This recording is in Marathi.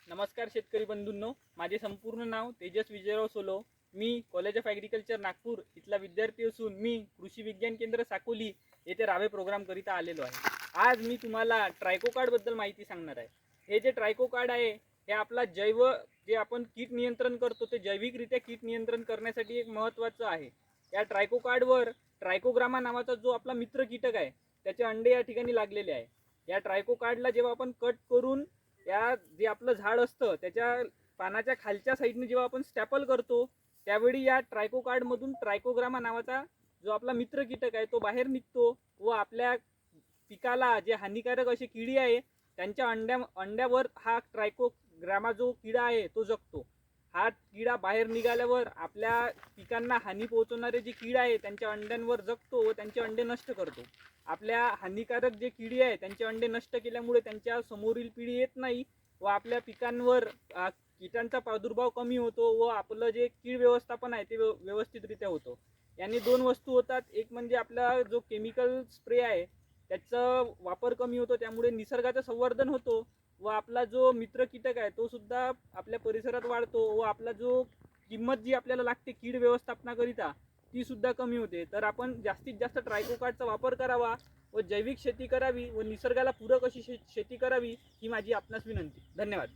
नमस्कार शेतकरी बंधूंनो, माझे संपूर्ण नाव तेजस विजयराव सोलो. मी कॉलेज ऑफ ॲग्रिकल्चर नागपूर इथला विद्यार्थी असून मी कृषी विज्ञान केंद्र साकोली येथे रावे प्रोग्राम करिता आलेलो आहे. आज मी तुम्हाला ट्रायको कार्डबद्दल माहिती सांगणार आहे. हे जे ट्रायको कार्ड आहे हे आपला जे आपण कीट नियंत्रण करतो ते जैविकरित्या कीट नियंत्रण करण्यासाठी एक महत्त्वाचं आहे. या ट्रायको कार्डवर ट्रायकोग्रामा नावाचा जो आपला मित्र कीटक आहे त्याचे अंडे या ठिकाणी लागलेले आहे. या ट्रायको कार्डला जेव्हा आपण कट करून या जे आपलं झाड असतं त्याच्या पानाच्या खालच्या साईडने जेव्हा आपण स्टॅपल करतो त्यावेळी या ट्रायको कार्डमधून ट्रायकोग्रामा नावाचा जो आपला मित्र कीटक आहे तो बाहेर निघतो व आपल्या पिकाला जे हानिकारक अशी किडी आहे त्यांच्या अंड्यावर हा ट्रायकोग्रामा जो किडा आहे तो जगतो. हा किडा बाहेर निघाल्यावर आपल्या पिकांना हानी पोहोचवणारे जे कीड आहे त्यांच्या अंड्यांवर जगतो व त्यांचे अंडे नष्ट करतो. आपल्या हानिकारक जे किडी आहे त्यांचे अंडे नष्ट केल्यामुळे त्यांच्या समोरील पिढी येत नाही व आपल्या पिकांवर कीटांचा प्रादुर्भाव कमी होतो व आपलं जे कीड व्यवस्थापन आहे ते व्यवस्थितरित्या होतो. याने दोन वस्तू होतात. एक म्हणजे आपला जो केमिकल स्प्रे आहे त्याचा वापर कमी होतो, त्यामुळे निसर्गाचं संवर्धन होतो व आपला जो मित्र कीटक आहे तो सुद्धा आपल्या परिसरात वाढतो व आपला जो किंमत जी आपल्याला लागते कीड व्यवस्थापनाकरिता ती सुद्धा कमी होते. तर आपण जास्तीत जास्त ट्रायको कार्डचा वापर करावा व जैविक शेती करावी व निसर्गाला पूरक अशी शेती करावी ही माझी आपणास विनंती. धन्यवाद.